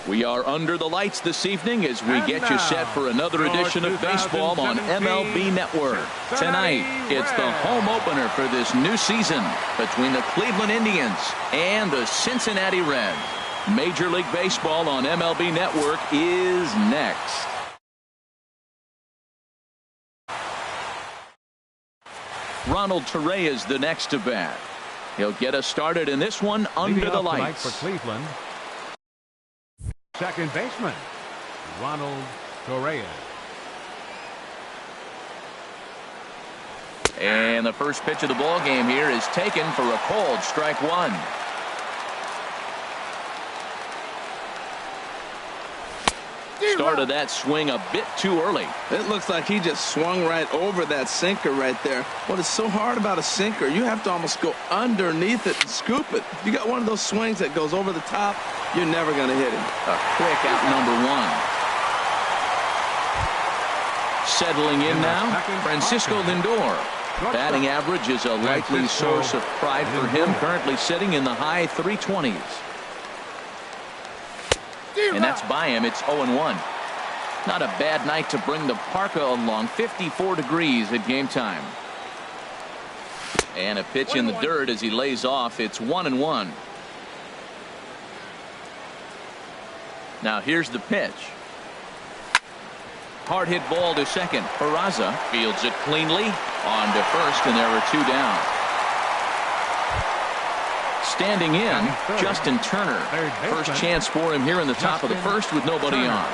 We are under the lights this evening as we get you set for another edition of baseball on MLB Network. Tonight, it's the home opener for this new season between the Cleveland Indians and the Cincinnati Reds. Major League Baseball on MLB Network is next. Ronald Torreyes is the next to bat. He'll get us started in this one under the lights. For Cleveland, second baseman Ronald Torreyes. And the first pitch of the ball game here is taken for a called strike one. Started that swing a bit too early. It looks like he just swung right over that sinker right there. What is so hard about a sinker, you have to almost go underneath it and scoop it. If you got one of those swings that goes over the top, you're never going to hit him. A quick out number one. Settling in now, Francisco Lindor. Batting average is a likely source of pride for him, currently sitting in the high 320s. And that's by him. It's 0-1. Not a bad night to bring the parka along. 54 degrees at game time. And a pitch in the dirt as he lays off. It's 1-1. Now here's the pitch. Hard hit ball to second. Peraza fields it cleanly on to first, and there are two down. Standing in, Justin Turner. First chance for him here in the top of the first with nobody on.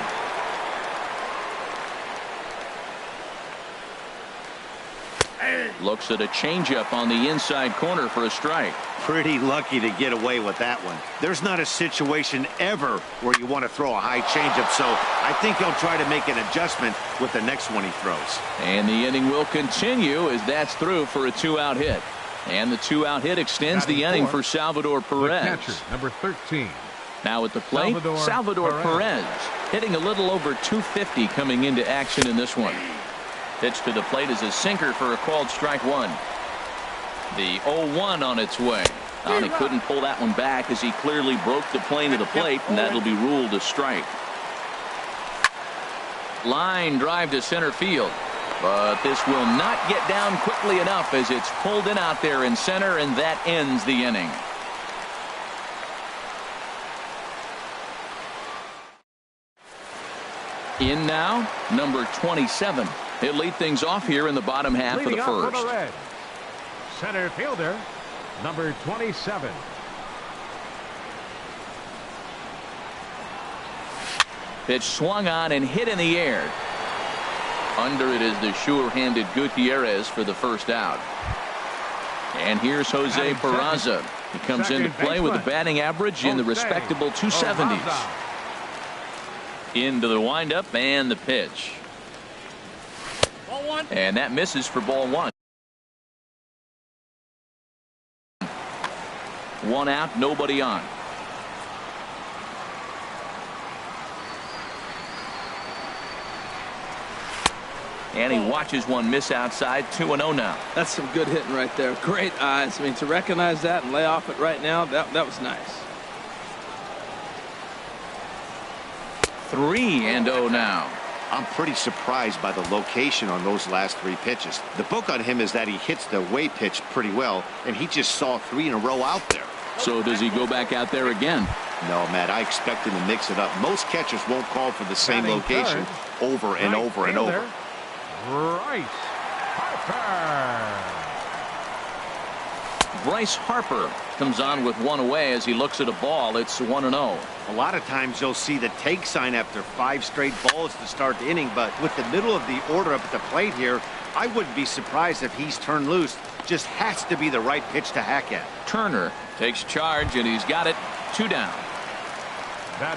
Looks at a changeup on the inside corner for a strike. Pretty lucky to get away with that one. There's not a situation ever where you want to throw a high changeup, so I think he'll try to make an adjustment with the next one he throws. And the inning will continue as that's through for a two-out hit. And the two-out hit extends the inning for Salvador Perez. Catcher, number 13. Now at the plate, Salvador Perez hitting a little over 250 coming into action in this one. Pitch to the plate is a sinker for a called strike one. The 0-1 on its way. He couldn't pull that one back as he clearly broke the plane of the plate, and that'll be ruled a strike. Line drive to center field. But this will not get down quickly enough as it's pulled in out there in center, and that ends the inning. In now, number 27. He'll lead things off here in the bottom half of the first. Center fielder, number 27. Pitch swung on and hit in the air. Under it is the sure-handed Gutierrez for the first out. And here's Jose Peraza. He comes into play with a batting average in the respectable 270s. Into the windup and the pitch. And that misses for ball one. One out, nobody on. And he watches one miss outside. 2-0 now. That's some good hitting right there. Great eyes. I mean, to recognize that and lay off it right now, that was nice. 3-0 now. I'm pretty surprised by the location on those last three pitches. The book on him is that he hits the away pitch pretty well, and he just saw three in a row out there. So does he go back out there again? No, Matt, I expect him to mix it up. Most catchers won't call for the same location over and over and over. Bryce Harper comes on with one away as he looks at a ball. It's 1-0. A lot of times you'll see the take sign after 5 straight balls to start the inning, but with the middle of the order up at the plate here, I wouldn't be surprised if he's turned loose. Just has to be the right pitch to hack at. Turner takes charge, and he's got it. 2 down.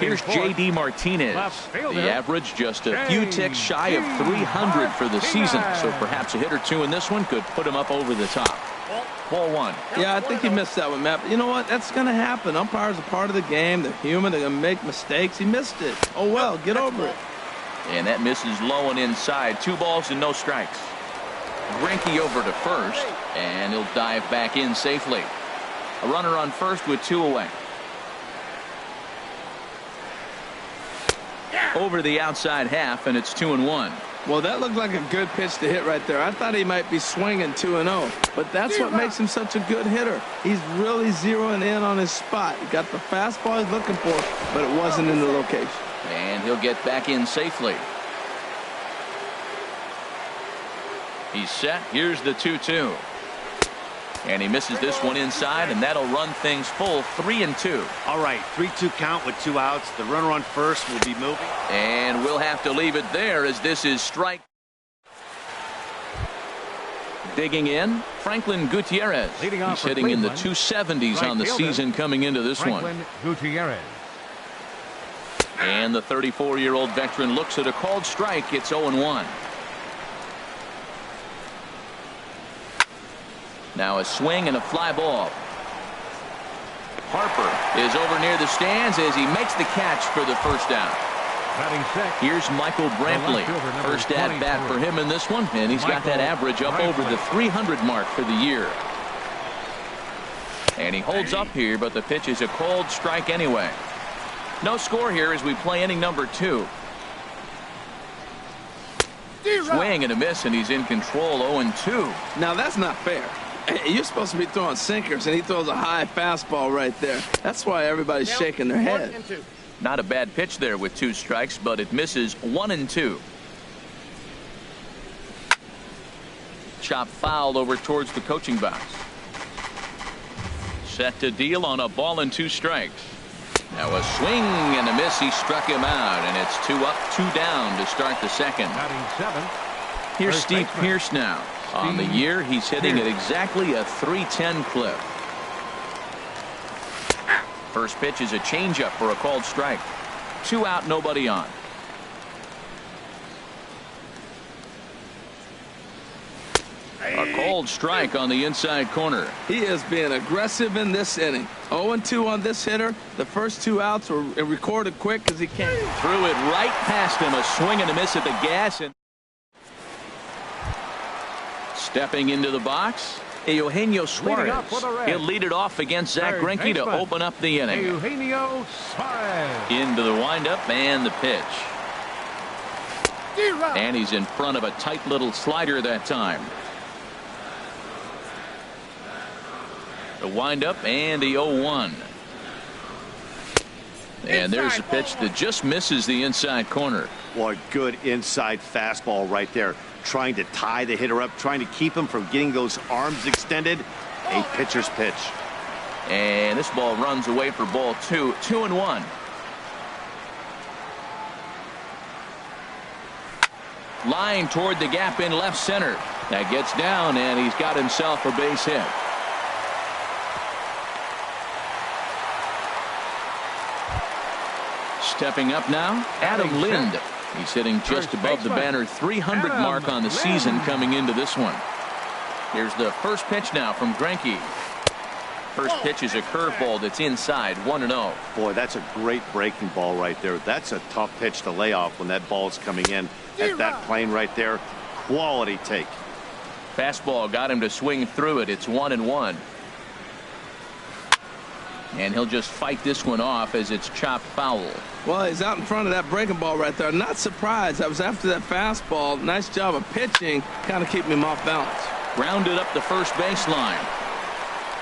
Here's J.D. Martinez. The average just a few ticks shy of 300 for the season, so perhaps a hit or two in this one could put him up over the top. Ball one. Yeah, I think he missed that one, Matt. But you know what? That's going to happen. Umpires are part of the game. They're human. They're going to make mistakes. He missed it. Oh, well, get over it. And that misses low and inside. 2 balls and no strikes. Greinke over to first, and he'll dive back in safely. A runner on first with 2 away. over the outside half, and it's 2-1. Well, that looked like a good pitch to hit right there. I thought he might be swinging 2-0, but that's what makes him such a good hitter. He's really zeroing in on his spot. He got the fastball he's looking for, but it wasn't in the location. And he'll get back in safely. He's set. Here's the 2-2. And he misses this one inside, and that'll run things full 3-2. All right, 3-2 count with 2 outs. The runner on first will be moving. And we'll have to leave it there as this is strike. Digging in, Franklin Gutierrez. Leading off He's for hitting in the Cleveland, 270s on the right fielder, season coming into this Franklin one. Gutierrez. And the 34-year-old veteran looks at a called strike. It's 0-1. Now a swing and a fly ball. Harper is over near the stands as he makes the catch for the first down. Batting sixth. Here's Michael Brantley. fielder, number First at bat 24. for him in this one, and he's got that Michael average up over the Brantley. 300 mark for the year. And he holds up here, but the pitch is a called strike anyway. No score here as we play inning number 2. Swing and a miss, and he's in control. 0-2. Now, that's not fair. You're supposed to be throwing sinkers, and he throws a high fastball right there. That's why everybody's shaking their head. Not a bad pitch there with 2 strikes, but it misses 1-2. Chop fouled over towards the coaching box. Set to deal on a ball and 2 strikes. Now a swing and a miss. He struck him out, and it's 2 up, 2 down to start the second. Batting seventh. Here's First Steve baseman. Pearce now. On the year, he's hitting at exactly a .310 clip. First pitch is a changeup for a called strike. 2 out, nobody on. A called strike on the inside corner. He is being aggressive in this inning. 0-2 on this hitter. The first 2 outs were recorded quick because he can't. Threw it right past him. A swing and a miss at the gas. And stepping into the box, Eugenio Suarez. up for the Reds. He'll lead it off against Zach Third Greinke to baseman, open up the inning. Eugenio Suarez. Into the windup and the pitch. And he's in front of a tight little slider that time. The windup and the 0-1. And there's a pitch that just misses the inside corner. Boy, good inside fastball right there. Trying to tie the hitter up, trying to keep him from getting those arms extended. A pitcher's pitch. And this ball runs away for ball 2. 2-1. Line toward the gap in left center. That gets down, and he's got himself a base hit. Stepping up now, Adam Lind. He's hitting just above the banner 300 mark on the season coming into this one. Here's the first pitch now from Greinke. First pitch is a curveball that's inside, 1-0. Boy, that's a great breaking ball right there. That's a tough pitch to lay off when that ball's coming in at that plane right there. Quality take. Fastball got him to swing through it. It's 1-1. And he'll just fight this one off as it's chopped foul. Well, he's out in front of that breaking ball right there. Not surprised. I was after that fastball. Nice job of pitching, kind of keeping him off balance. Grounded up the first baseline.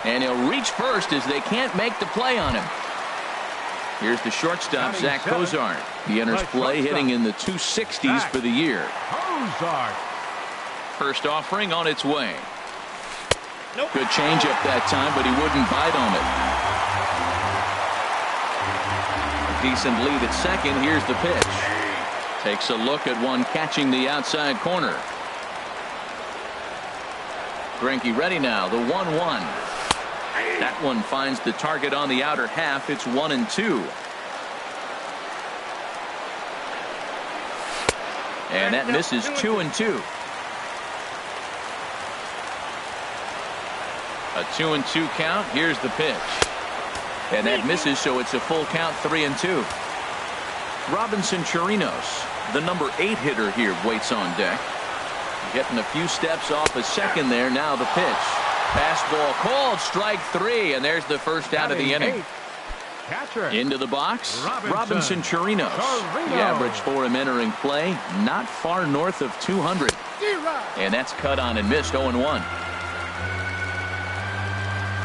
And he'll reach first as they can't make the play on him. Here's the shortstop, Zach Cozart. He enters play hitting in the 260s for the year. Cozart. First offering on its way. Good changeup that time, but he wouldn't bite on it. Decent lead at second. Here's the pitch. Takes a look at one catching the outside corner. Greinke ready now. The 1-1. That one finds the target on the outer half. It's 1-2. And that misses 2-2. A 2-2 count. Here's the pitch. And that misses, so it's a full count, 3-2. Robinson Chirinos, the number 8 hitter here, waits on deck. Getting a few steps off a second there. Now the pitch. Fastball called, strike 3, and there's the first out of the inning. Catcher. Into the box, Robinson Chirinos. Chirinos. The average for him entering play, not far north of 200. And that's cut on and missed. 0-1.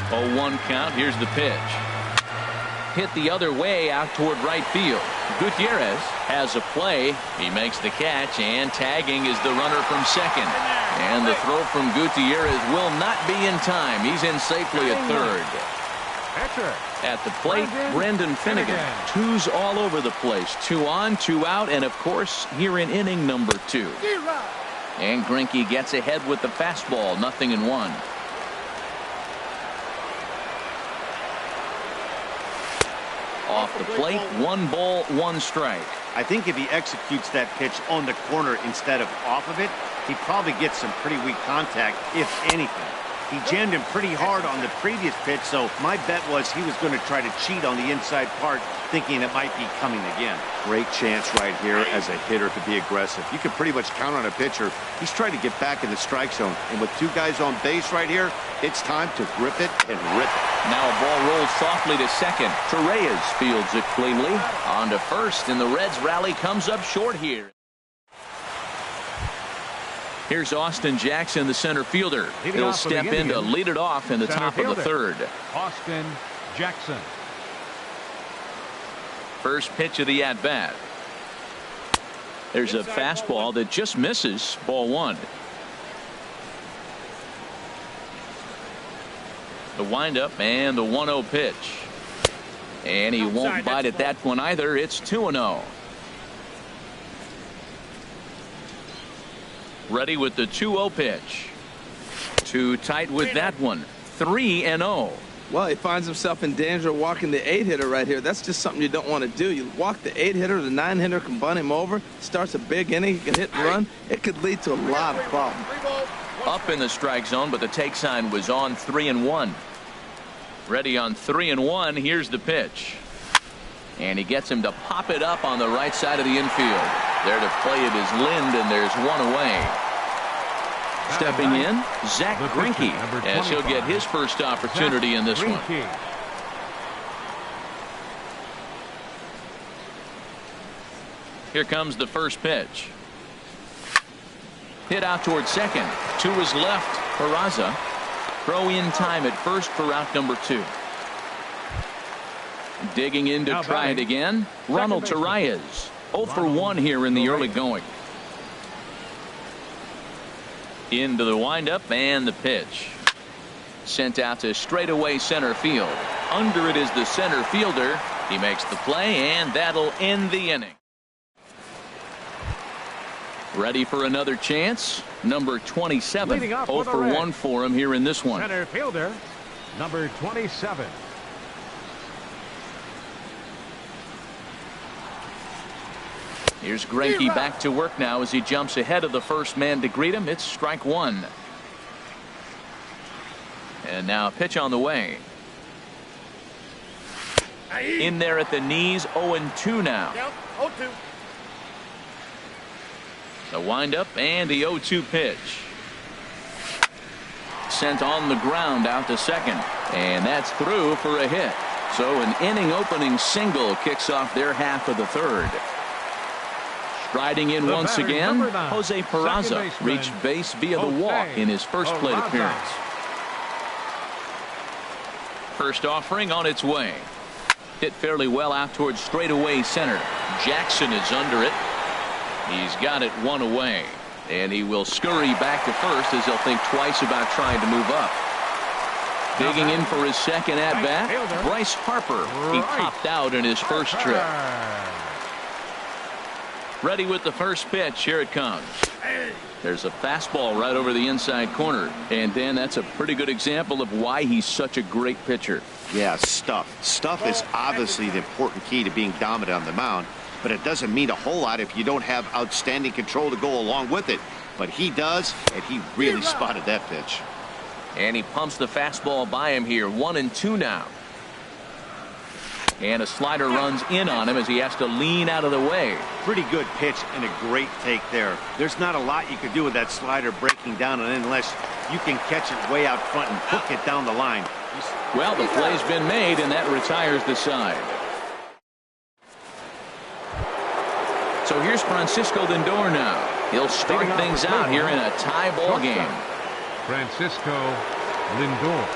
0-1 count. Here's the pitch. Hit the other way out toward right field. Gutierrez has a play. He makes the catch, and tagging is the runner from second. And the throw from Gutierrez will not be in time. He's in safely at third. At the plate, Brendan Finnegan. Twos all over the place. 2 on, 2 out, and of course here in inning number 2. And Greinke gets ahead with the fastball. 0-1. Off the plate, 1 ball, 1 strike. I think if he executes that pitch on the corner instead of off of it, he probably gets some pretty weak contact, if anything. He jammed him pretty hard on the previous pitch, so my bet was he was going to try to cheat on the inside part, thinking it might be coming again. Great chance right here as a hitter to be aggressive. You can pretty much count on a pitcher. He's trying to get back in the strike zone. And with 2 guys on base right here, it's time to grip it and rip it. Now a ball rolls softly to second. Torreyes fields it cleanly. On to first, and the Reds rally comes up short here. Here's Austin Jackson, the center fielder. He'll step in to lead it off in the top of the third. Austin Jackson. First pitch of the at-bat. There's a fastball that just misses. Ball 1. The windup and the 1-0 pitch. And he won't bite at that one either. It's 2-0. Ready with the 2-0 pitch. Too tight with that one. 3-0. Well, he finds himself in danger of walking the 8-hitter right here. That's just something you don't want to do. You walk the 8-hitter, the 9-hitter can bunt him over. Starts a big inning. He can hit and run. It could lead to a lot of problems. Up in the strike zone, but the take sign was on 3-1. Ready on 3-1. Here's the pitch. And he gets him to pop it up on the right side of the infield. There to play it is Lind, and there's 1 away. Stepping in, Zach Greinke, as he'll get his first opportunity in this one. Here comes the first pitch. Hit out toward second. To his left, Peraza. Throw in time at first for out number 2. Digging in to try it again, Ronald Torreyes. 0 for 1 here in the early going. Into the windup and the pitch. Sent out to straightaway center field. Under it is the center fielder. He makes the play, and that'll end the inning. Ready for another chance. Number 27. 0 for 1 for him here in this one. Center fielder, number 27. Here's Greinke back to work now as he jumps ahead of the first man to greet him. It's strike 1. And now a pitch on the way. In there at the knees, 0-2 now. The windup and the 0-2 pitch. Sent on the ground out to second. And that's through for a hit. So an inning opening single kicks off their half of the third. Striding in once again, Jose Peraza reached base via the walk in his first plate appearance. First offering on its way. Hit fairly well out towards straightaway center. Jackson is under it. He's got it 1 away. And he will scurry back to first as he'll think twice about trying to move up. Digging in for his second at-bat, Bryce Harper. He popped out in his first trip. Ready with the first pitch. Here it comes. There's a fastball right over the inside corner. And Dan, that's a pretty good example of why he's such a great pitcher. Yeah, stuff. Stuff is obviously the important key to being dominant on the mound, but it doesn't mean a whole lot if you don't have outstanding control to go along with it. But he does, and he really spotted that pitch. And he pumps the fastball by him here. 1-2 now. And a slider runs in on him as he has to lean out of the way. Pretty good pitch and a great take there. There's not a lot you could do with that slider breaking down unless you can catch it way out front and hook it down the line. Well, the play's been made, and that retires the side. So here's Francisco Lindor now. He'll start things out here in a tie ball game. Francisco Lindor.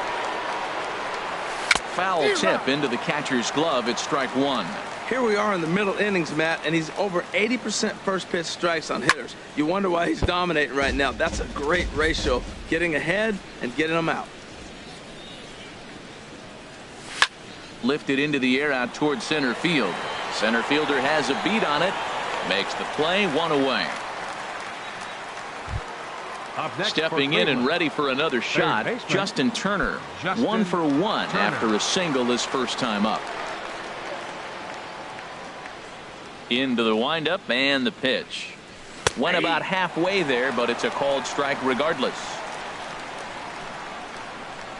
Foul tip into the catcher's glove. It's strike one. Here we are in the middle innings, Matt, and he's over 80% first pitch strikes on hitters. You wonder why he's dominating right now. That's a great ratio, getting ahead and getting them out. Lifted into the air out towards center field. Center fielder has a beat on it. Makes the play, one away. Stepping in and ready for another shot, Justin Turner. 1 for 1 after a single his first time up. Into the windup and the pitch. Went about halfway there, but it's a called strike regardless.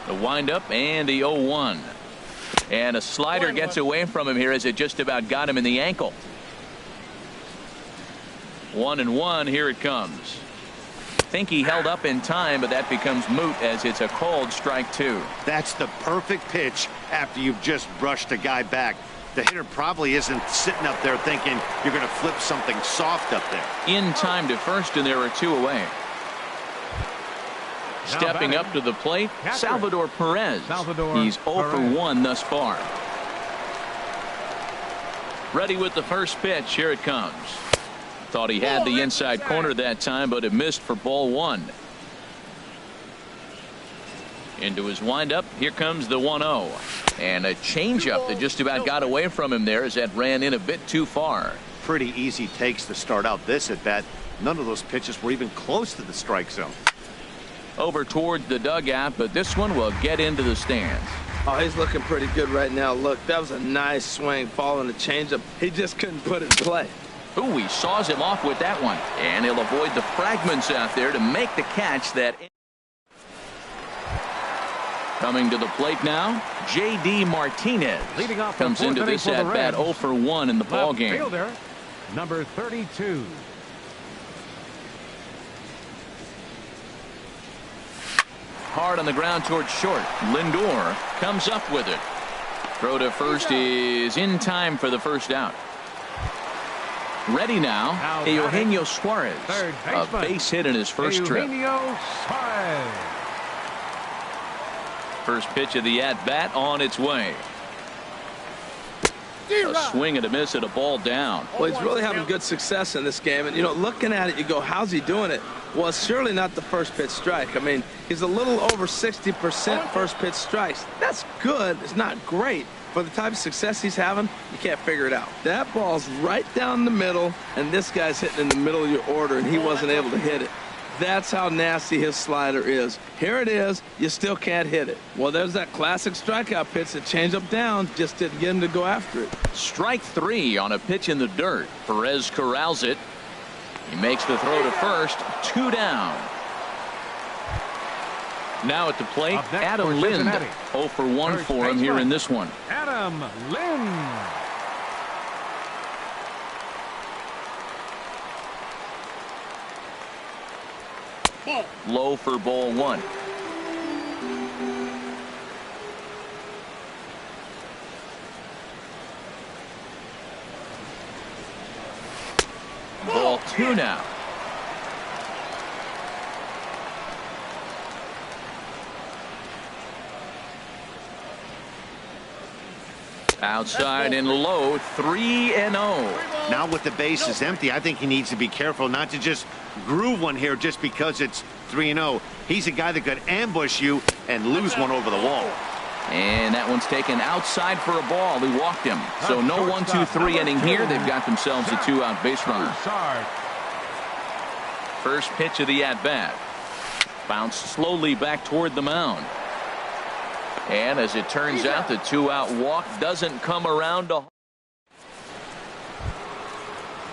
The windup and the 0-1. And a slider gets away from him here as it just about got him in the ankle. 1-1, here it comes. Think he held up in time, but that becomes moot as it's a called strike two. That's the perfect pitch after you've just brushed a guy back. The hitter probably isn't sitting up there thinking you're going to flip something soft up there. In time to first, and there are two away. Stepping up to the plate, Salvador Perez. He's 0 for 1 thus far. Ready with the first pitch. Here it comes. Thought he had the inside corner that time, but it missed for ball one. Into his windup. Here comes the 1-0. And a changeup that just about got away from him there as that ran in a bit too far. Pretty easy takes to start out this at bat. None of those pitches were even close to the strike zone. Over towards the dugout, but this one will get into the stands. Oh, he's looking pretty good right now. Look, that was a nice swing following the changeup. He just couldn't put it in play. Ooh, he saws him off with that one. And he'll avoid the fragments out there to make the catch that. Coming to the plate now, J.D. Martinez comes into this at bat 0 for 1 in the ball game. Fielder, number 32. Hard on the ground towards short. Lindor comes up with it. Throw to first is in time for the first out. Ready now, Eugenio Suarez. A base hit in his first trip. First pitch of the at-bat on its way. A swing and a miss at a ball down. Well, he's really having good success in this game. And, you know, looking at it, you go, how's he doing it? Well, it's surely not the first pitch strike. I mean, he's a little over 60% first pitch strikes. That's good. It's not great. For the type of success he's having, you can't figure it out. That ball's right down the middle, and this guy's hitting in the middle of your order, and he wasn't able to hit it. That's how nasty his slider is. Here it is. You still can't hit it. Well, there's that classic strikeout pitch that changed up down. Just didn't get him to go after it. Strike three on a pitch in the dirt. Perez corrals it. He makes the throw to first. 2 down. Now at the plate, Adam Lind. 0 for 1 for him here in this one. Adam Lind. Low for ball one. Ball 2 now. Outside and low, 3-0. Now with the bases empty, I think he needs to be careful not to just groove one here just because it's 3-0. He's a guy that could ambush you and lose one over the wall. And that one's taken outside for a ball. He walked him. So no 1-2-3 inning here. They've got themselves a 2-out base runner. First pitch of the at-bat. Bounced slowly back toward the mound. And as it turns out, the 2-out walk doesn't come around to.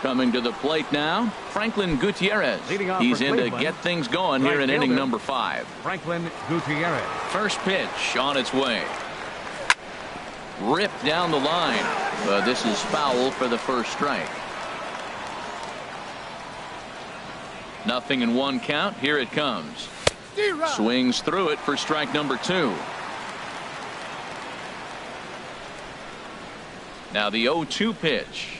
Coming to the plate now, Franklin Gutierrez. He's in to get things going here in inning number 5. Franklin Gutierrez. First pitch on its way. Ripped down the line, but this is foul for the first strike. 0-1 count. Here it comes. Swings through it for strike number 2. Now the 0-2 pitch.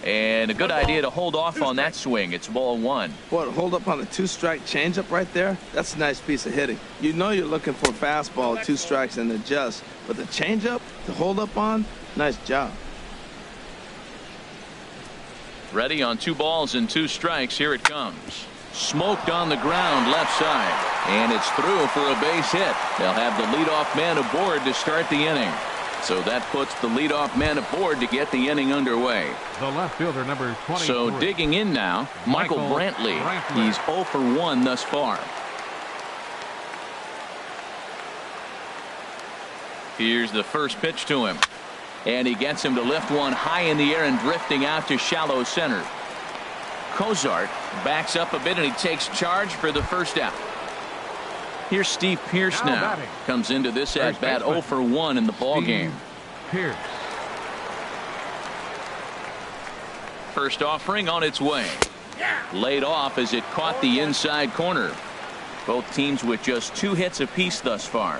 And a good idea to hold off on that swing. It's ball 1. What, hold up on a 2-strike changeup right there? That's a nice piece of hitting. You know you're looking for a fastball, 2 strikes and adjust. But the changeup to hold up on, nice job. Ready on 2 balls and 2 strikes. Here it comes. Smoked on the ground left side. And it's through for a base hit. They'll have the leadoff man aboard to start the inning. So that puts the leadoff man aboard to get the inning underway. The left fielder, number 23. So digging in now, Michael Brantley. He's 0 for 1 thus far. Here's the first pitch to him. And he gets him to lift one high in the air and drifting out to shallow center. Cozart backs up a bit and he takes charge for the first out. Here's Steve Pearce now. Comes into this at bat 0 for 1 in the ball game. Pearce. First offering on its way. Laid off as it caught the inside corner. Both teams with just 2 hits apiece thus far.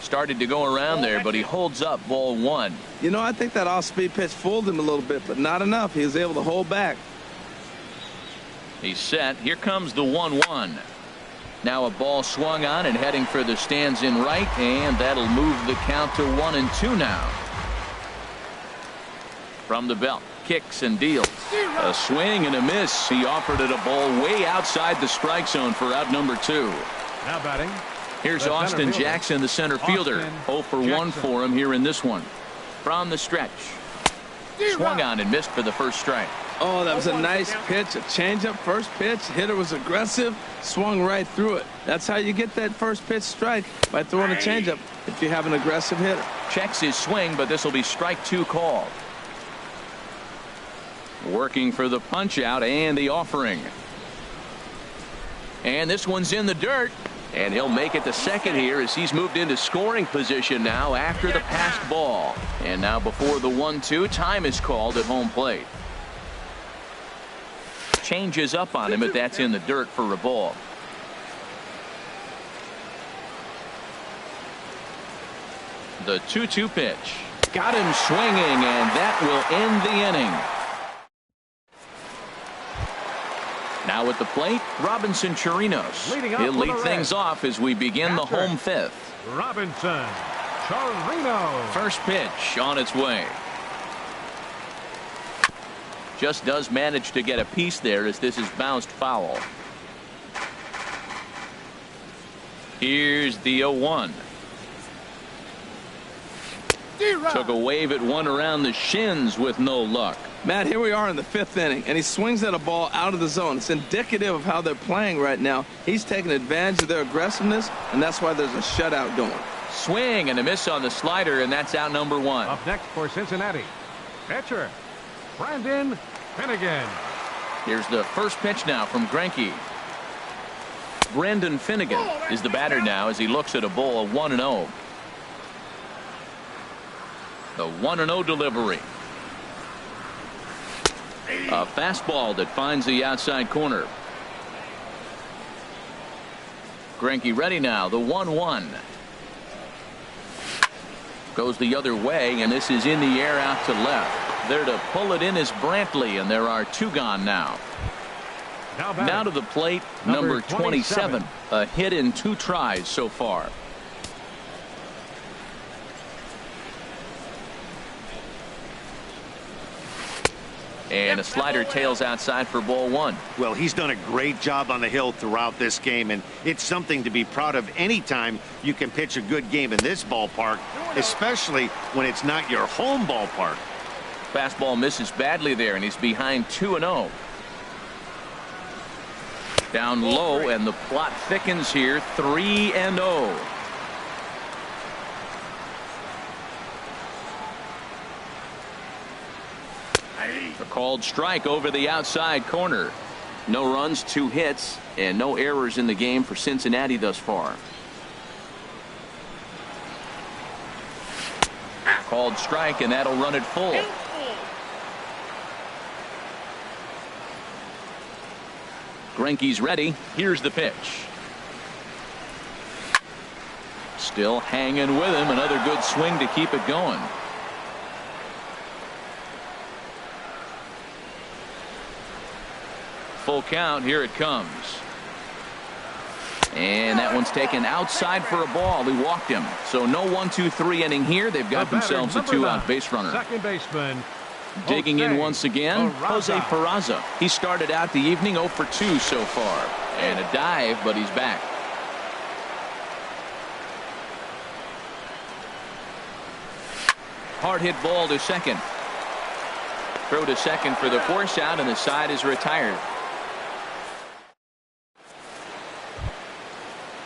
Started to go around there, but he holds up ball 1. You know, I think that off-speed pitch fooled him a little bit, but not enough. He was able to hold back. He's set. Here comes the 1-1. Now a ball swung on and heading for the stands in right, and that'll move the count to 1-2 now. From the belt, kicks and deals. A swing and a miss. He offered it a ball way outside the strike zone for out number 2. Now batting. Here's Austin Jackson, the center fielder. 0 for 1 for him here in this one. From the stretch. Swung on and missed for the first strike. Oh, that was a nice pitch, a changeup, first pitch. Hitter was aggressive, swung right through it. That's how you get that first pitch strike, by throwing a changeup if you have an aggressive hitter. Checks his swing, but this will be strike 2 called. Working for the punch out and the offering. And this one's in the dirt. And he'll make it to second here as he's moved into scoring position now after the passed ball. And now before the 1-2, time is called at home plate. Changes up on him, but that's in the dirt for a ball. The 2-2 pitch. Got him swinging, and that will end the inning. Now at the plate, Robinson Chirinos. He'll lead things off as we begin the home 5th. Robinson Chirinos. First pitch on its way. Just does manage to get a piece there as this is bounced foul. Here's the 0-1. Took a wave at one around the shins with no luck. Matt, here we are in the 5th inning, and he swings at a ball out of the zone. It's indicative of how they're playing right now. He's taking advantage of their aggressiveness, and that's why there's a shutout going. Swing and a miss on the slider, and that's out number 1. Up next for Cincinnati, pitcher Brandon Finnegan. Here's the first pitch now from Greinke. Brendan Finnegan is the batter now as he looks at a ball of 1-0. The 1-0 delivery. A fastball that finds the outside corner. Greinke ready now. The 1-1 goes the other way, and this is in the air out to left. There to pull it in is Brantley, and there are 2 gone now. Now to the plate, number 27. A hit in 2 tries so far. And a slider tails outside for ball 1. Well, he's done a great job on the hill throughout this game, and it's something to be proud of anytime you can pitch a good game in this ballpark, especially when it's not your home ballpark. Fastball misses badly there, and he's behind 2-0. Down low, and the plot thickens here, 3-0. A called strike over the outside corner. No runs, 2 hits, and no errors in the game for Cincinnati thus far. Called strike, and that'll run it full. Greinke's ready. Here's the pitch. Still hanging with him. Another good swing to keep it going. Full count. Here it comes. And that one's taken outside for a ball. He walked him. So no 1-2-3 inning here. They've got themselves a 2-out base runner. Second baseman. Digging in once again, Jose Peraza. He started out the evening 0 for 2 so far. And a dive, but he's back. Hard hit ball to second. Throw to second for the force out, and the side is retired.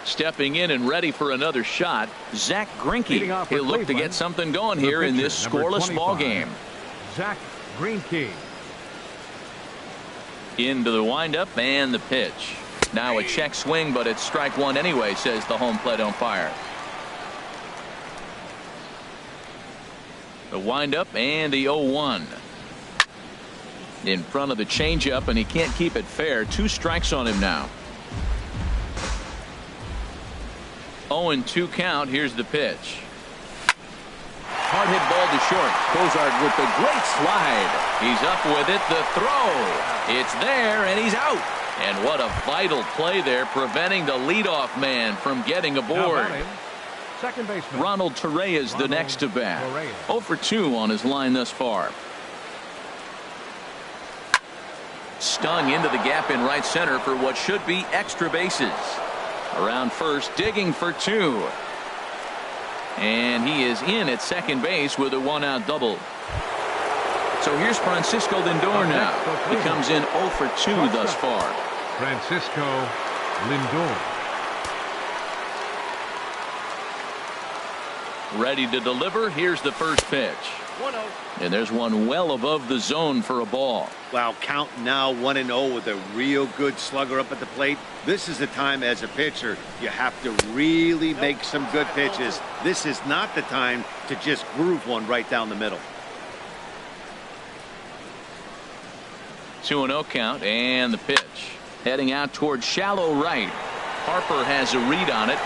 Stepping in and ready for another shot, Zach Greinke. He'll look to get something going here in this scoreless ball game. Zach Greinke. Into the windup and the pitch. Now a check swing, but it's strike one anyway, says the home plate umpire. The windup and the 0-1. In front of the changeup, and he can't keep it fair. 2 strikes on him now. 0-2 count. Here's the pitch. Hard hit ball to short. Cozart with the great slide. He's up with it. The throw. It's there, and he's out. And what a vital play there, preventing the leadoff man from getting aboard. Second baseman. Ronald Torreyes the next to bat. 0 for 2 on his line thus far. Stung into the gap in right center for what should be extra bases. Around first, digging for 2. And he is in at second base with a 1-out double. So here's Francisco Lindor now. He comes in 0 for 2 thus far. Francisco Lindor. Ready to deliver. Here's the first pitch. 1-0. And there's one well above the zone for a ball. Wow, count now 1-0 with a real good slugger up at the plate. This is the time as a pitcher you have to really make some good pitches. This is not the time to just groove one right down the middle. 2-0 count and the pitch. Heading out towards shallow right. Harper has a read on it.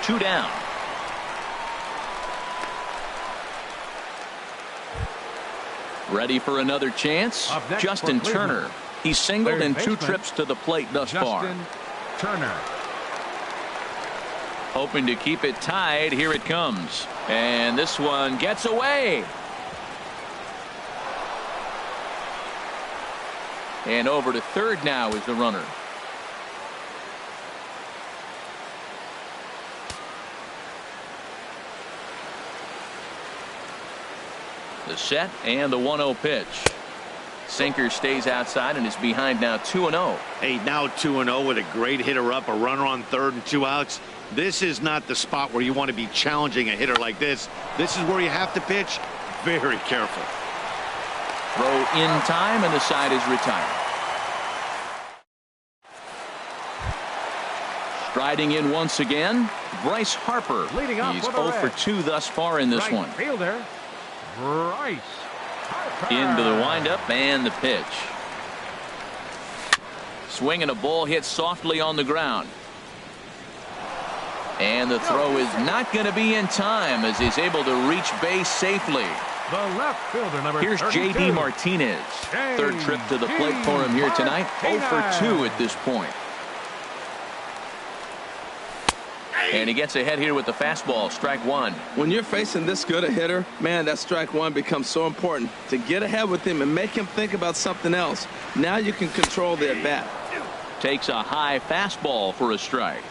2 down. Ready for another chance. Justin Turner. He's singled in 2 trips to the plate thus far. Justin Turner. Hoping to keep it tied. Here it comes. And this one gets away. And over to third now is the runner. The set and the 1-0 pitch. Sinker stays outside and is behind now 2-0. Hey, now 2-0 with a great hitter up, a runner on third and 2 outs. This is not the spot where you want to be challenging a hitter like this. This is where you have to pitch very careful. Throw in time, and the side is retired. Striding in once again, Bryce Harper. Leading off He's for 0 the for Reds. 2 thus far in this Right one. fielder Bryce Harper. Into the windup and the pitch. Swing and a ball hit softly on the ground. And the throw is not going to be in time as he's able to reach base safely. The left fielder, number Here's 32. J.D. Martinez. Third trip to the plate for him here tonight. 0 for 2 at this point. And he gets ahead here with the fastball. Strike one. When you're facing this good a hitter, man, that strike one becomes so important to get ahead with him and make him think about something else. Now you can control the at bat. Takes a high fastball for a strike.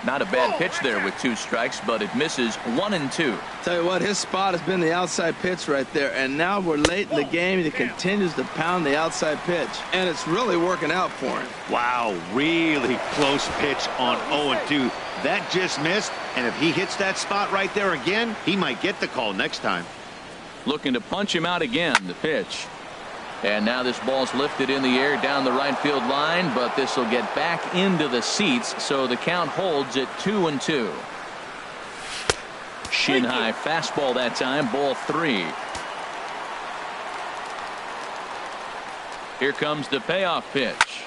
Not a bad pitch there with 2 strikes, but it misses 1 and 2. Tell you what, his spot has been the outside pitch right there, and now we're late in the game and he continues to pound the outside pitch, and it's really working out for him. Wow, really close pitch on 0-2. That just missed, and if he hits that spot right there again, he might get the call next time. Looking to punch him out again. The pitch. And now this ball's lifted in the air down the right field line, but this will get back into the seats, so the count holds at 2-2. Shin high fastball that time, ball 3. Here comes the payoff pitch.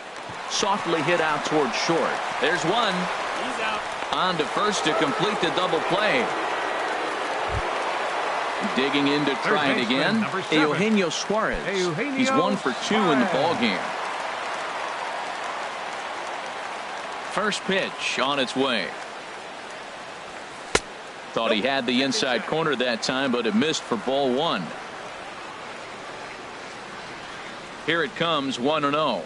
Softly hit out towards short. There's one. He's out. On to first to complete the double play. Digging in to try it again. Eugenio Suarez. He's 1 for 2 in the ballgame. First pitch on its way. Thought he had the inside corner that time, but it missed for ball 1. Here it comes, 1-0.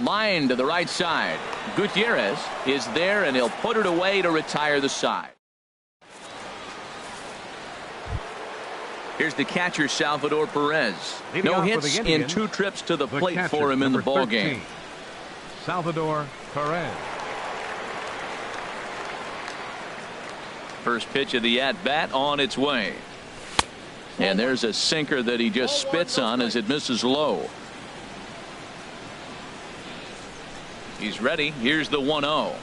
Line to the right side. Gutierrez is there, and he'll put it away to retire the side. Here's the catcher, Salvador Perez. No hits in 2 trips to the plate for him in the ballgame. Salvador Perez. First pitch of the at-bat on its way. And there's a sinker that he just spits on as it misses low. He's ready. Here's the 1-0.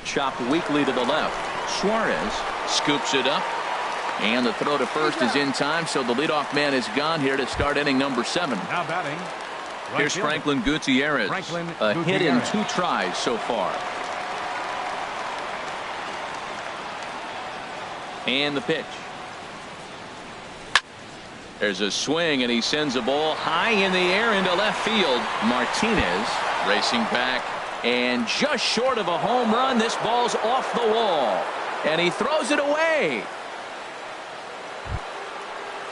Chopped weakly to the left. Suarez scoops it up. And the throw to first is in time, so the leadoff man is gone here to start inning number 7. Now batting. Here's Franklin Gutierrez. A hit in 2 tries so far. And the pitch. There's a swing, and he sends a ball high in the air into left field. Martinez racing back, and just short of a home run. This ball's off the wall, and he throws it away.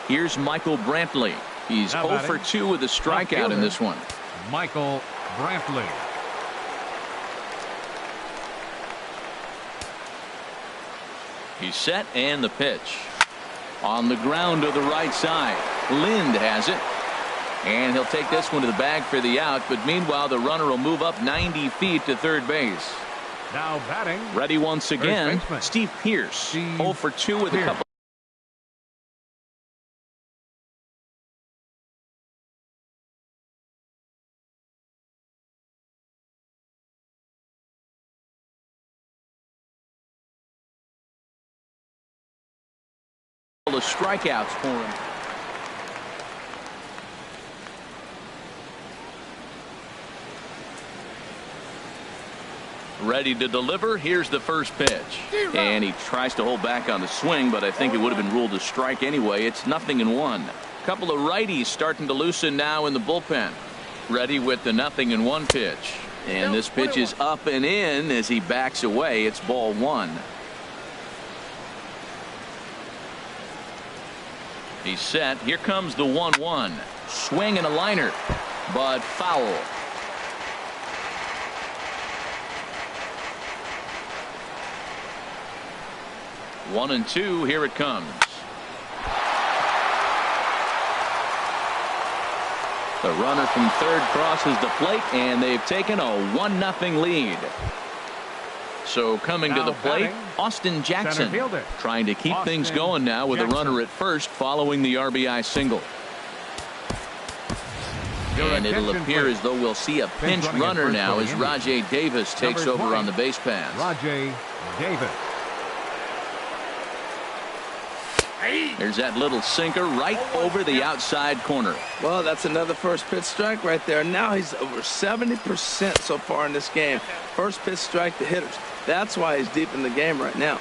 Here's Michael Brantley. He's 0 for 2 with a strikeout in this one. Michael Brantley. He's set, and the pitch. On the ground to the right side. Lind has it. And he'll take this one to the bag for the out, but meanwhile the runner will move up 90 feet to third base. Now batting. Ready once again, Steve Pearce. 0 for 2 with a couple. The strikeouts for him. Ready to deliver. Here's the first pitch, and he tries to hold back on the swing, but I think it would have been ruled a strike anyway. It's 0-1. Couple of righties starting to loosen now in the bullpen. Ready with the 0-1 pitch, and this pitch is up and in as he backs away. It's ball 1. He's set. Here comes the 1-1. Swing and a liner, but foul. One and 2. Here it comes. The runner from third crosses the plate, and they've taken a 1-0 lead. So coming to the plate, Austin Jackson trying to keep things going now with a runner at first following the RBI single. And it'll appear as though we'll see a pinch runner now as Rajay Davis takes over on the base pass. Rajay Davis. There's that little sinker right over the outside corner. Well, that's another first pitch strike right there. Now he's over 70% so far in this game. First pitch strike to hitters. That's why he's deep in the game right now.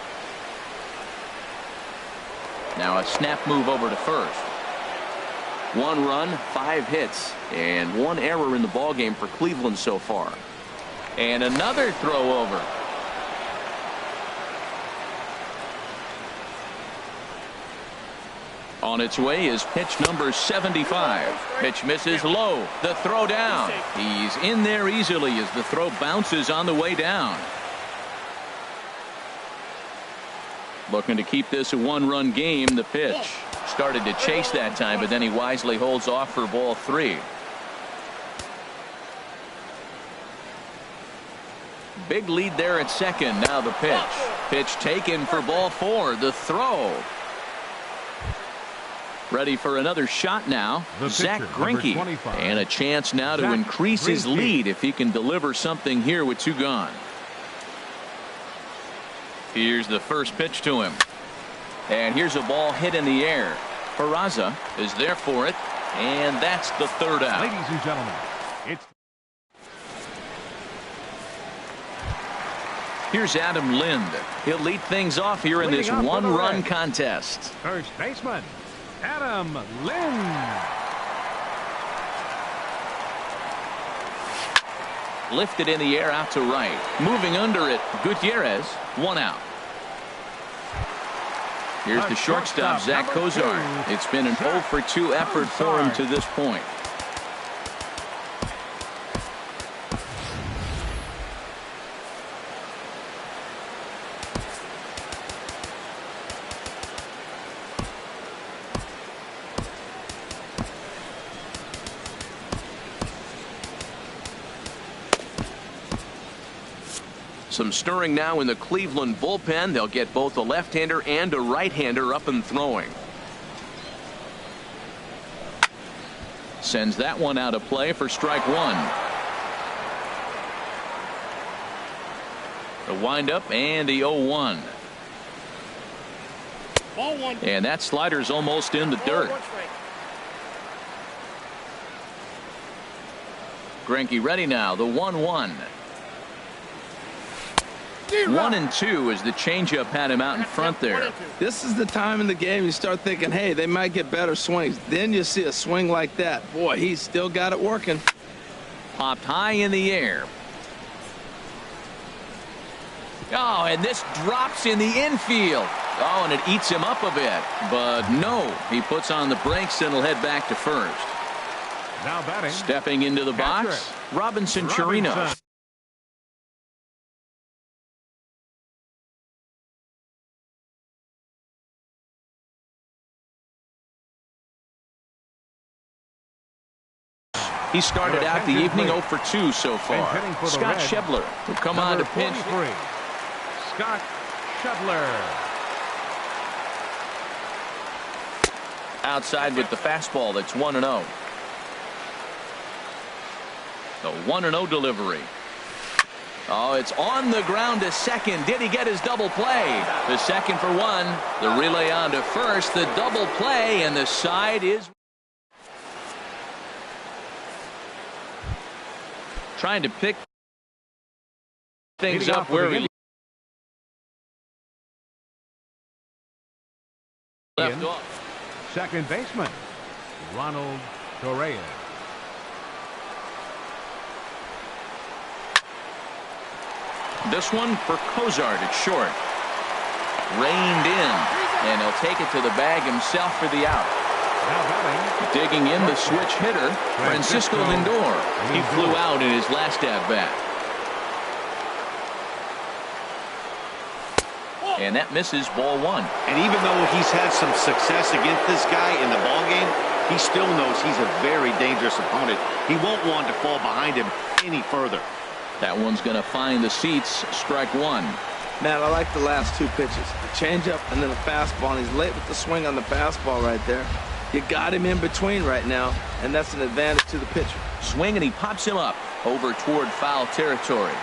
Now a snap move over to first. 1 run, 5 hits, and 1 error in the ballgame for Cleveland so far. And another throw over. On its way is pitch number 75. Pitch misses low. The throw down. He's in there easily as the throw bounces on the way down. Looking to keep this a 1-run game. The pitch started to chase that time, but then he wisely holds off for ball 3. Big lead there at second. Now the pitch. Pitch taken for ball 4. The throw. Ready for another shot now. Zach Greinke. And a chance now to increase his lead if he can deliver something here with 2 gone. Here's the first pitch to him. And here's a ball hit in the air. Peraza is there for it. And that's the 3rd out. Ladies and gentlemen, it's... Here's Adam Lind. He'll lead things off here in this 1-run contest. First baseman, Adam Lind. Lifted in the air out to right. Moving under it, Gutierrez, 1 out. Here's the shortstop, Zach Cozart. It's been an 0 for 2 effort for him to this point. Some stirring now in the Cleveland bullpen. They'll get both a left-hander and a right-hander up and throwing. Sends that one out of play for strike 1. The windup and the 0-1. And that slider's almost in the dirt. Greinke ready now. The 1-1. 1-2 as the changeup had him out in front there. This is the time in the game you start thinking, hey, they might get better swings. Then you see a swing like that. Boy, he's still got it working. Popped high in the air. Oh, and this drops in the infield. Oh, and it eats him up a bit. But no, he puts on the brakes and will head back to first. Now batting. Stepping into the box, Robinson Chirinos. He started out the evening 0 for 2 so far. Scott Schebler will come on to pinch. Scott Schebler. Outside with the fastball. That's 1-0. The 1-0 delivery. Oh, it's on the ground to second. Did he get his double play? The second for 1. The relay on to first. The double play, and the side is trying to pick things up where he left off. Second baseman, Ronald Correa. This one for Cozart at short. Reined in, and he'll take it to the bag himself for the out. Digging in the switch hitter, Francisco Lindor. He flew out in his last at-bat. And that misses ball 1. And even though he's had some success against this guy in the ballgame, he still knows he's a very dangerous opponent. He won't want to fall behind him any further. That one's going to find the seats. Strike 1. Man, I like the last 2 pitches. The changeup and then the fastball. And he's late with the swing on the fastball right there. You got him in between right now, and that's an advantage to the pitcher. Swing, and he pops him up over toward foul territory.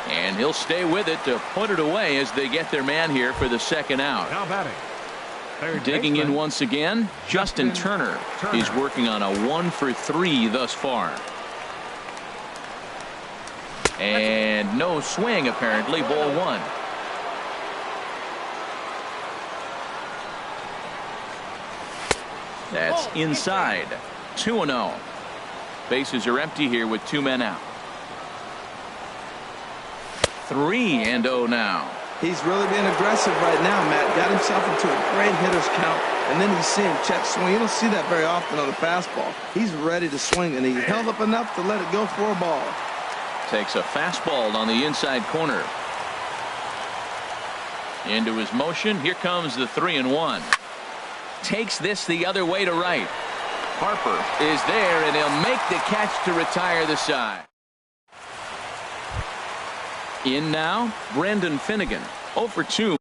And he'll stay with it to put it away as they get their man here for the second out. Now batting. Digging in once again, Justin Turner. He's working on a 1 for 3 thus far. And no swing, apparently. Ball 1. That's inside. 2-0. Bases are empty here with 2 men out. 3-0 now. He's really being aggressive right now, Matt. Got himself into a great hitter's count, and then he's seeing check swing. You don't see that very often on the fastball. He's ready to swing, and he held up enough to let it go for a ball. Takes a fastball on the inside corner. Into his motion. Here comes the 3-1. Takes this the other way to right. Harper is there, and he'll make the catch to retire the side. In now, Brendan Finnegan. 0 for 2.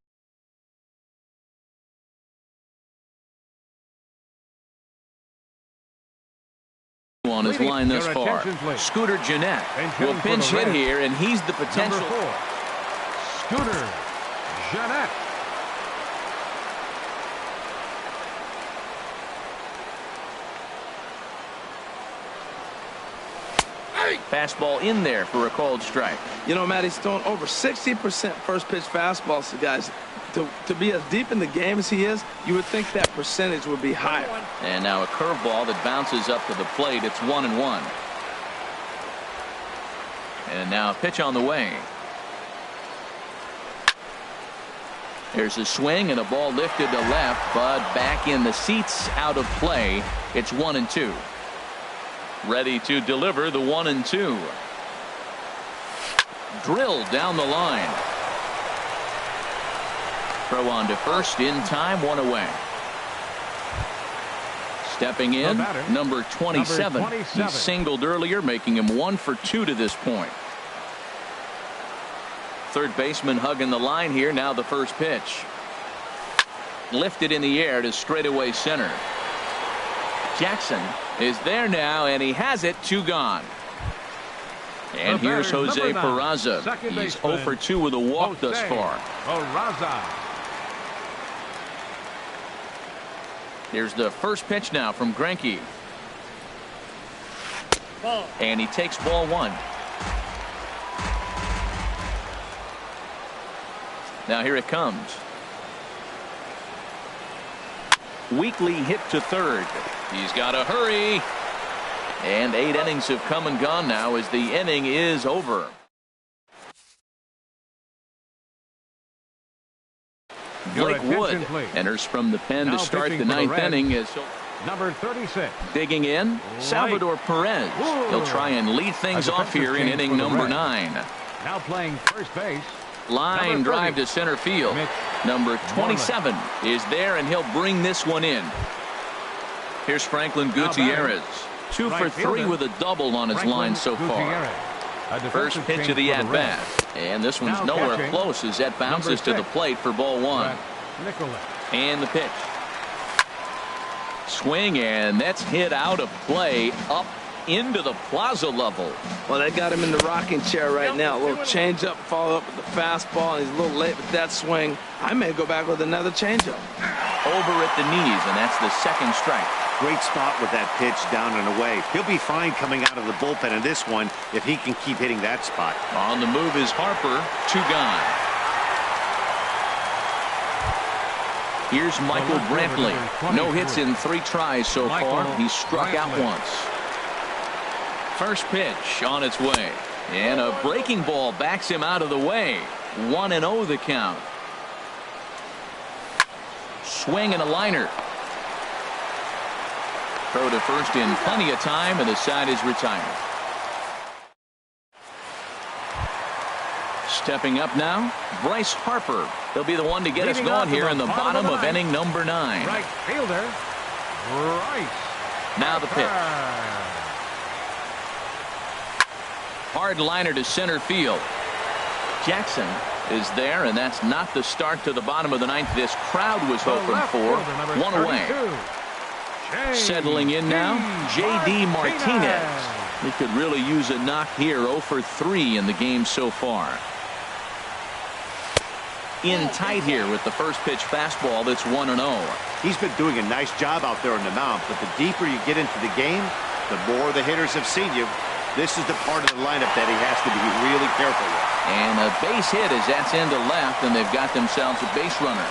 on his line thus far. Scooter Jeanette will pinch hit here, and he's the potential. Number 4, Scooter Jeanette. Fastball in there for a called strike. You know, Matt, he's thrown over 60% first pitch fastballs to guys. To be as deep in the game as he is, you would think that percentage would be higher. And now a curveball that bounces up to the plate. It's 1-1. And now a pitch on the way. There's a swing and a ball lifted to left, but back in the seats, out of play. It's 1-2. Ready to deliver the 1-2. Drilled down the line. Throw on to first in time, 1 away. Stepping in, number 27. He singled earlier, making him 1 for 2 to this point. Third baseman hugging the line here. Now the first pitch. Lifted in the air to straightaway center. Jackson is there now, and he has it. 2 gone. And here's Jose Peraza. He's 0 for 2 with a walk thus far. Here's the first pitch now from Greinke. And he takes ball 1. Now here it comes. Weakly hit to third. He's got to hurry. And 8 innings have come and gone now as the inning is over. Blake Wood enters from the pen to start the 9th inning. As number 36. Digging in, Salvador Perez. He'll try and lead things off here in inning number 9. Now playing first base. Line drive to center field. Number 27 is there, and he'll bring this one in. Here's Franklin Gutierrez. 2 for 3 with a double on his line so far. First pitch of the at-bat. And this one's nowhere close as that bounces to the plate for ball 1. And the pitch. Swing, and that's hit out of play up into the plaza level. Well, they got him in the rocking chair right now. A little changeup, follow up with the fastball, and he's a little late with that swing. I may go back with another changeup. Over at the knees, and that's the second strike. Great spot with that pitch down and away. He'll be fine coming out of the bullpen in this one if he can keep hitting that spot. On the move is Harper. 2 gone. Here's Michael Brantley. No hits in 3 tries so far. He struck out once. First pitch on its way. And a breaking ball backs him out of the way. 1-0 the count. Swing and a liner. Throw to first in plenty of time, and the side is retired. Stepping up now, Bryce Harper. He'll be the one to get us going here in the bottom of inning number 9. Right fielder, Bryce. Now the pitch. Hard liner to center field. Jackson is there, and that's not the start to the bottom of the 9th this crowd was hoping for. 1 away. Settling in now, J.D. Martinez. He could really use a knock here. 0 for 3 in the game so far. In tight here with the first pitch fastball. That's 1-0. He's been doing a nice job out there on the mound, but the deeper you get into the game, the more the hitters have seen you. This is the part of the lineup that he has to be really careful with. And a base hit as that's into left, and they've got themselves a base runner.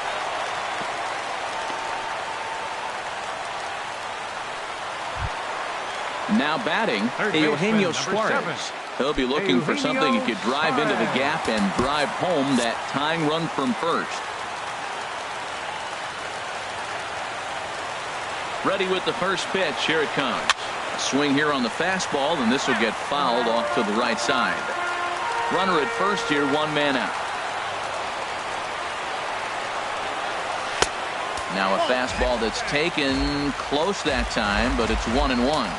Now batting, Eugenio Suarez. He'll be looking for something he could drive into the gap and drive home that tying run from first. Ready with the first pitch. Here it comes. A swing here on the fastball, and this will get fouled off to the right side. Runner at first here, 1 man out. Now a fastball that's taken close that time, but it's 1-1.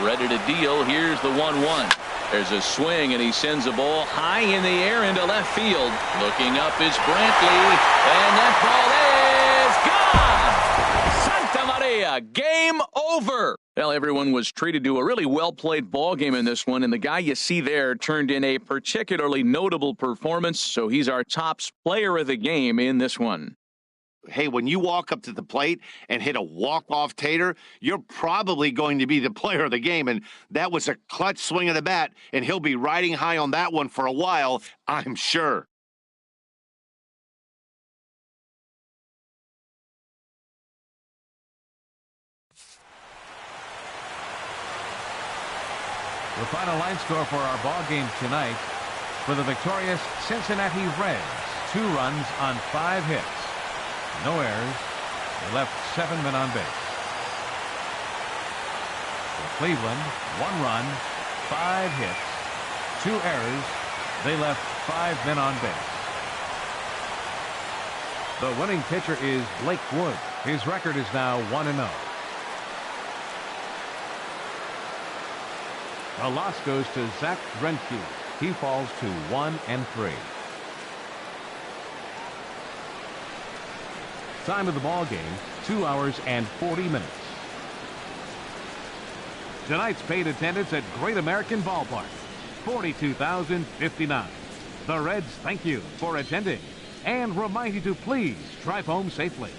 Ready to deal. Here's the 1-1. There's a swing, and he sends a ball high in the air into left field. Looking up is Brantley, and that ball is gone. ya. Game over. Well, everyone was treated to a really well-played ball game in this one, and the guy you see there turned in a particularly notable performance, so he's our top player of the game in this one. Hey, when you walk up to the plate and hit a walk-off tater, you're probably going to be the player of the game, and that was a clutch swing of the bat, and he'll be riding high on that one for a while, I'm sure. The final line score for our ball game tonight: for the victorious Cincinnati Reds, 2 runs on 5 hits. No errors. They left 7 men on base. For Cleveland, 1 run, 5 hits, 2 errors. They left 5 men on base. The winning pitcher is Blake Wood. His record is now 1-0. The loss goes to Zach Greinke. He falls to 1-3. Time of the ball game, 2 hours and 40 minutes. Tonight's paid attendance at Great American Ballpark, 42,059. The Reds thank you for attending and remind you to please drive home safely.